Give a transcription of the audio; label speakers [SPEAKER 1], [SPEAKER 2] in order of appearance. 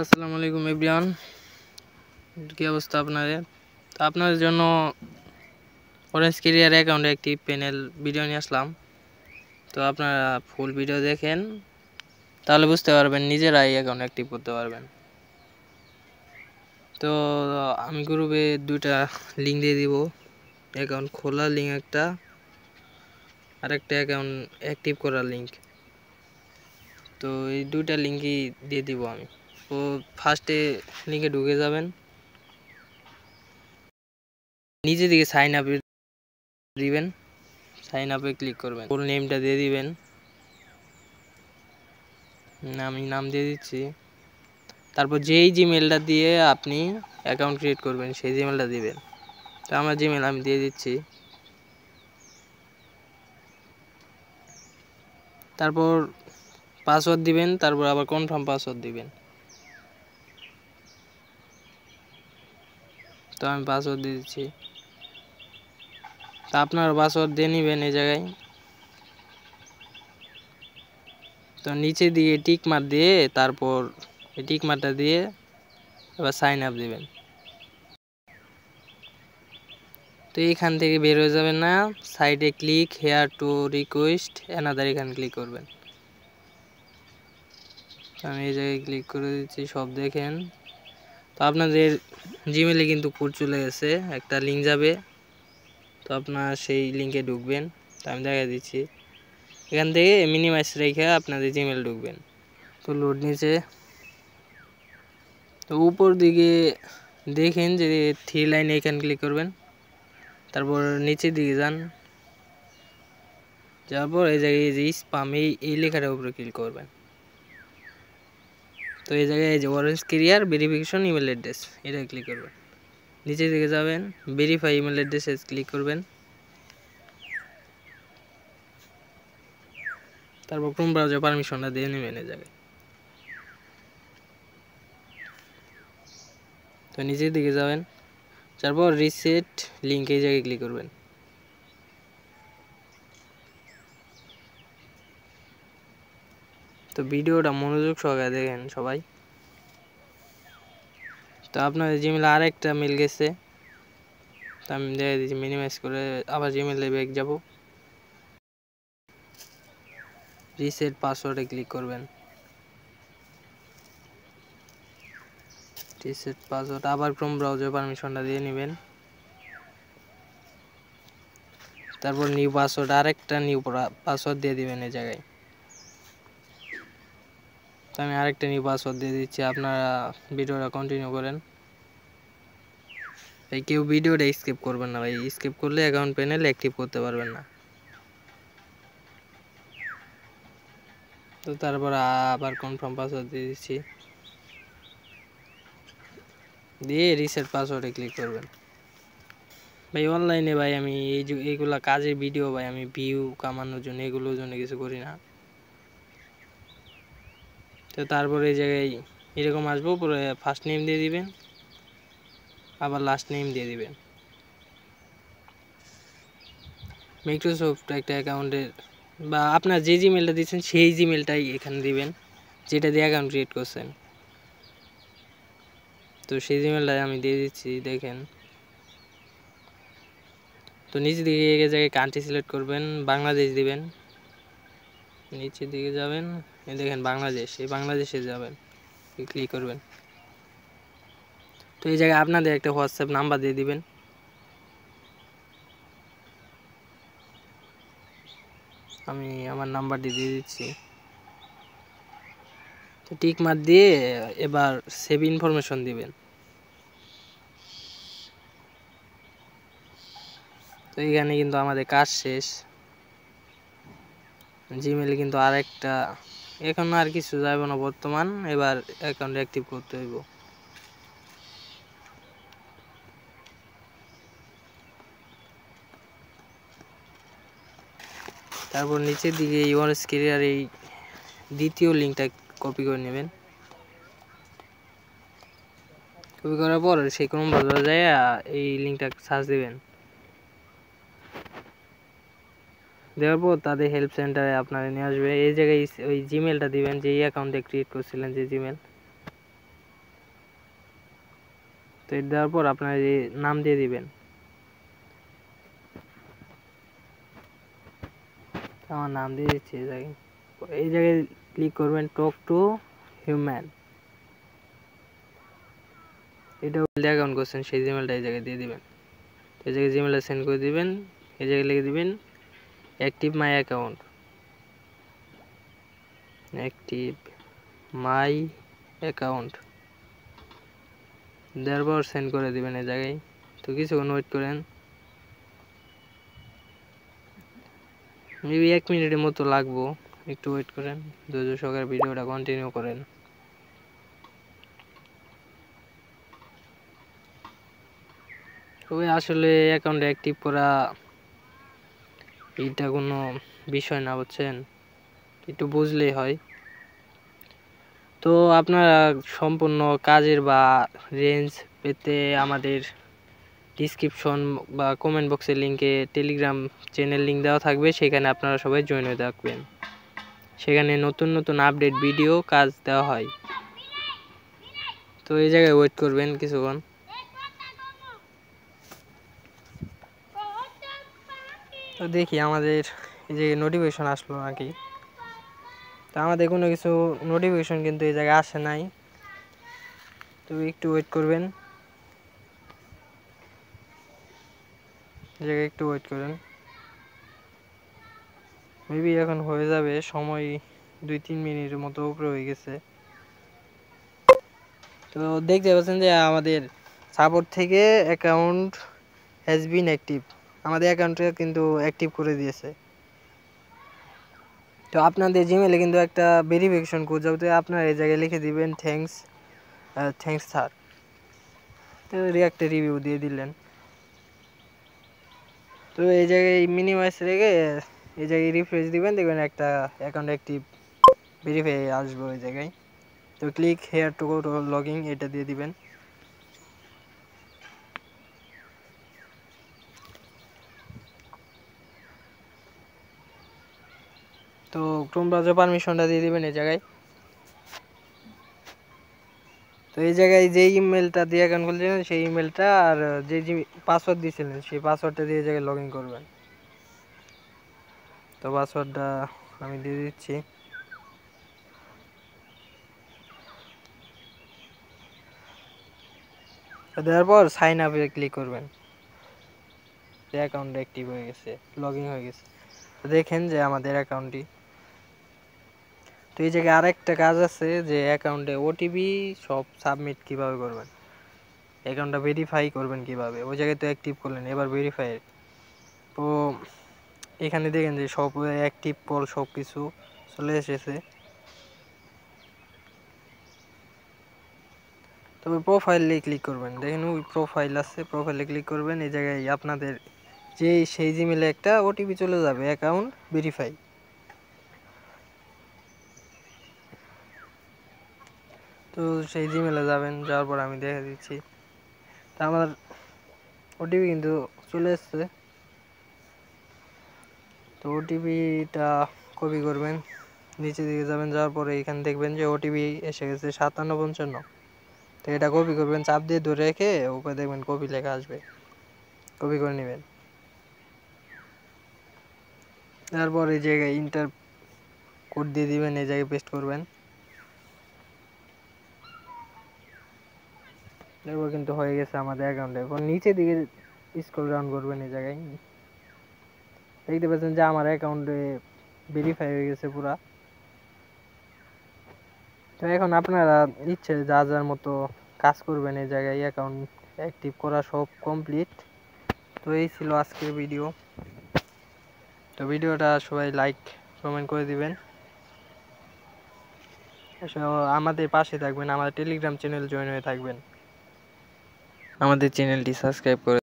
[SPEAKER 1] আসসালামু আলাইকুম এভরিওয়ান, কি অবস্থা আপনাদের? তো আপনাদের জন্য অরেঞ্জ ক্যারিয়ার অ্যাকাউন্টে একটি প্যানেল ভিডিও নিয়ে আসলাম। তো আপনারা ফুল ভিডিও দেখেন, তাহলে বুঝতে পারবেন, নিজেরাই অ্যাকাউন্ট অ্যাক্টিভ করতে পারবেন। তো আমি গ্রুপে দুইটা লিঙ্ক দিয়ে দিব, অ্যাকাউন্ট খোলার লিঙ্ক একটা, আর একটা অ্যাকাউন্ট অ্যাক্টিভ করার লিঙ্ক। তো এই দুইটা লিঙ্কই দিয়ে দিব আমি। তো ফার্স্টে লিঙ্কে ঢুকে যাবেন, নিচে দিকে সাইন আপ দিবেন, সাইন আপে ক্লিক করবেন, ফুল নেমটা দিয়ে দিবেন, আমি নাম দিয়ে দিচ্ছি। তারপর যেই জিমেলটা দিয়ে আপনি অ্যাকাউন্ট ক্রিয়েট করবেন সেই জিমেলটা দিবেন। তো আমার জিমেল আমি দিয়ে দিচ্ছি। তারপর পাসওয়ার্ড দিবেন, তারপর আবার কনফার্ম পাসওয়ার্ড দিবেন। তো আমি পাসওয়ার্ড দিয়ে দিচ্ছি। তা আপনার পাসওয়ার্ড দিয়ে নেবেন এই জায়গায়। তো নিচে দিয়ে টিক মার্ক দিয়ে, তারপর এই টিক মার্কটা দিয়ে এবার সাইন আপ দিবেন। তো এখান থেকে বের হয়ে যাবেন না, সাইডে click here to request another, এখানে ক্লিক করবেন। আমি এই জায়গায় ক্লিক করে দিচ্ছি, সব দেখেন। তো আপনাদের জিমেলে কিন্তু কোড চলে গেছে, একটা লিঙ্ক যাবে। তো আপনার সেই লিঙ্কে ঢুকবেন। তো আমি দেখা দিচ্ছি, এখান থেকে মিনিমাইজ রেখে আপনাদের জিমেল ঢুকবেন। তো লোড নিচে, তো উপর দিকে দেখেন যে থ্রি লাইন, এখানে ক্লিক করবেন। তারপর নিচের দিকে যান, যাওয়ার পর এই জায়গায় যে স্পাম, এই লেখাটার উপরে ক্লিক করবেন। তো এই জায়গায় এই যে orange career verification email address, এটা ক্লিক করবেন। নিচের দিকে যাবেন, ভেরিফাই ইমেল অ্যাড্রেসে ক্লিক করবেন। তারপর ক্রোম ব্রাউজার পারমিশনটা দিয়ে নেবেন এই জায়গায়। তো নিচের দিকে যাবেন, তারপর রিসেট লিঙ্ক, এই জায়গায় ক্লিক করবেন। তো ভিডিওটা মনোযোগ সহকারে দেখেন সবাই। তো আপনাদের জিমেলে আর একটা মেল গেছে, তো আমি দেখে দিচ্ছি, মিনিমাইজ করে আবার জিমেলে ব্যাক যাব। রিসেট পাসওয়ার্ডে ক্লিক করবেন। রিসেট পাসওয়ার্ড, আবার ক্রোম ব্রাউজার পারমিশনটা দিয়ে নেবেন। তারপর নিউ পাসওয়ার্ড, আরেকটা নিউ পাসওয়ার্ড দিয়ে দিবেন এই জায়গায়। তো আমি আরেকটা নিউ পাসওয়ার্ড দিয়ে দিচ্ছি, আপনারা ভিডিওটা কন্টিনিউ করেন। ভাই কেউ ভিডিওটা স্কিপ করবেন না ভাই, স্কিপ করলে অ্যাকাউন্ট প্যানেল অ্যাক্টিভ করতে পারবেন না। তো তারপর আবার কনফার্ম পাসওয়ার্ড দিয়ে দিচ্ছি, দিয়ে রিসেট পাসওয়ার্ডে ক্লিক করবেন। ভাই অনলাইনে ভাই আমি এইগুলা কাজের ভিডিও ভাই, আমি ভিউ কামানোর জন্য, এগুলোর জন্য কিছু করি না। তো তারপরে এই জায়গায় এরকম আসবো, পরে ফার্স্ট নেম দিয়ে দিবেন, আবার লাস্ট নেম দিয়ে দিবেন। মাইক্রোসফট একটা অ্যাকাউন্টের বা আপনার যে জিমেলটা দিচ্ছেন সেই জিমেলটাই এখানে দিবেন, যেটা দিয়ে অ্যাকাউন্ট ক্রিয়েট করছেন। তো সেই জিমেলটাই আমি দিয়ে দিচ্ছি, দেখেন। তো নিচের দিকে এই জায়গায় কান্ট্রি সিলেক্ট করবেন, বাংলাদেশ দিবেন। নিচের দিকে যাবেন, এই দেখেন বাংলাদেশ, এই বাংলাদেশে যাবেন, ক্লিক করবেন। তো এই জায়গায় আপনাদের একটা হোয়াটসঅ্যাপ নাম্বার দিয়ে দিবেন। আমি আমার নাম্বারটি দিয়ে দিচ্ছি। তো টিক মার্ক দিয়ে এবার সেভ ইনফরমেশন দিবেন। তো এখানে কিন্তু আমাদের কাজ শেষ। জিমেলে কিন্তু আর একটা, এখন আর কিছু যাবে না বর্তমান, এবার অ্যাকাউন্ট অ্যাক্টিভ করতে হইব। তারপর নিচের দিকে অরেঞ্জ ক্যারিয়ার এই দ্বিতীয় লিঙ্কটা কপি করে নেবেন। কপি করার পর সেই ক্রোম ব্রাউজারে যায় এই লিঙ্কটা সার্চ দিবেন। দেওয়ার পর তাদের হেল্প সেন্টারে আপনারা নিয়ে আসবে। এই জায়গায় ওই জিমেলটা দিবেন, যে অ্যাকাউন্টে ক্রিয়েট করছিলেন যে জিমেল, এটা দেওয়ার পর আপনার এই নাম দিয়ে দিবেন। আমার নাম দিয়ে দিচ্ছি এই জায়গায় ক্লিক করবেন টক টু হিউম্যান। এটা অ্যাকাউন্ট করছেন সেই জিমেলটা এই জায়গায় দিয়ে দিবেন। এই জায়গায় জিমেলটা সেন্ড করে দিবেন। এই জায়গায় লিখে দিবেন active my account, active my account দেওয়ার পর সেন্ড করে দিবেন এই জায়গায়। তো কিছুক্ষণ ওয়েট করেন, মেবি 1 মিনিটের মতো লাগবো, একটু ওয়েট করেন। ধৈর্য সহকারে ভিডিওটা কন্টিনিউ করেন। তবে আসলে অ্যাকাউন্ট অ্যাক্টিভ করা এইটা কোনো বিষয় না, বুঝছেন, একটু বুঝলেই হয়। তো আপনারা সম্পূর্ণ কাজের বা রেঞ্জ পেতে আমাদের ডিসক্রিপশন বা কমেন্ট বক্সের লিঙ্কে টেলিগ্রাম চ্যানেল লিঙ্ক দেওয়া থাকবে, সেখানে আপনারা সবাই জয়েন হয়ে থাকবেন। সেখানে নতুন নতুন আপডেট ভিডিও কাজ দেওয়া হয়। তো এই জায়গায় ওয়েট করবেন কিছুক্ষণ। তো দেখি আমাদের এই যে নোটিফিকেশন আসলো নাকি। তো আমাদের কোনো কিছু নোটিফিকেশন কিন্তু এই জায়গায় আসে নাই, তো একটু ওয়েট করবেন। এই জায়গায় একটু ওয়েট করেন, মেবি এখন হয়ে যাবে, সময় 2-3 মিনিটের মতো উপরে হয়ে গেছে। তো দেখতে পাচ্ছেন যে আমাদের সাপোর্ট থেকে অ্যাকাউন্ট হ্যাজ বিন অ্যাক্টিভ, আমাদের অ্যাকাউন্টে কিন্তু অ্যাক্টিভ করে দিয়েছে। তো আপনাদের জিমেলে কিন্তু একটা ভেরিফিকেশন কোড যাবে, আপনারা এই জায়গায় লিখে দিবেন থ্যাঙ্কস স্যার। তো একটা রিভিউ দিয়ে দিলেন। তো এই জায়গায় মিনিমাইজ রেখে এই জায়গায় রিফ্রেশ দিবেন, দেখবেন একটা অ্যাকাউন্ট অ্যাক্টিভ ভেরিফাই আসবে ওই জায়গায়। তো click here to go to login, এটা দিয়ে দিবেন। তো ক্রোম ব্রাউজার পারমিশনটা দিয়ে দিবেন এই জায়গায়। তো এই জায়গায় যে ইমেলটা দিয়ে অ্যাকাউন্ট খুলছিলেন সেই ইমেলটা আর যে পাসওয়ার্ড দিয়েছিলেন সেই পাসওয়ার্ডটা দিয়ে এই জায়গায় লগ ইন করবেন। তো পাসওয়ার্ডটা আমি দিয়ে দিচ্ছি। দেওয়ার পর সাইন আপে ক্লিক করবেন। অ্যাকাউন্ট অ্যাক্টিভ হয়ে গেছে, লগ ইন হয়ে গেছে। দেখেন যে আমাদের অ্যাকাউন্টটি। তো এই জায়গায় আরেকটা কাজ আছে যে অ্যাকাউন্টে ওটিপি সব সাবমিট কিভাবে করবেন, অ্যাকাউন্টটা ভেরিফাই করবেন কিভাবে, ওই জায়গায় তো অ্যাক্টিভ করলেন, এবার ভেরিফাই। তো এখানে দেখেন যে সব অ্যাক্টিভ কল সব কিছু চলে এসেছে। তবে প্রোফাইলে ক্লিক করবেন, দেখেন ওই প্রোফাইল আছে, প্রোফাইলে ক্লিক করবেন। এই জায়গায় আপনাদের সেই জিমেলে একটা ওটিপি চলে যাবে, অ্যাকাউন্ট ভেরিফাই। তো সেই জিমেলে যাবেন, যাওয়ার পর আমি দেখে দিচ্ছি। তা আমার ওটিপি কিন্তু চলে এসছে। তো ওটিপিটা কপি করবেন, নিচে দিকে যাবেন, যাওয়ার পরে এখানে দেখবেন যে ওটিপি এসে গেছে 5755। তো এটা কপি করবেন, চাপ দিয়ে ধরে রেখে উপরে দেখবেন কপি লেখা আসবে, কপি করে নেবেন। তারপর এই জায়গায় ইন্টার কোড দিয়ে দিবেন, এই জায়গায় পেস্ট করবেন। এরপর কিন্তু হয়ে গেছে আমাদের অ্যাকাউন্টে। এখন নিচে দিকে স্ক্রল ডাউন করবেন, এই জায়গায় দেখতে পাচ্ছেন যে আমার অ্যাকাউন্টে ভেরিফাই হয়ে গেছে পুরা। তো এখন আপনারা ইচ্ছে যার মতো কাজ করবেন, এই জায়গায় অ্যাকাউন্ট অ্যাক্টিভ করা সব কমপ্লিট। তো এই ছিল আজকের ভিডিও। তো ভিডিওটা সবাই লাইক কমেন্ট করে দিবেন, আমাদের পাশে থাকবেন, আমাদের টেলিগ্রাম চ্যানেল জয়েন হয়ে থাকবেন, আমাদের চ্যানেলটি সাবস্ক্রাইব করে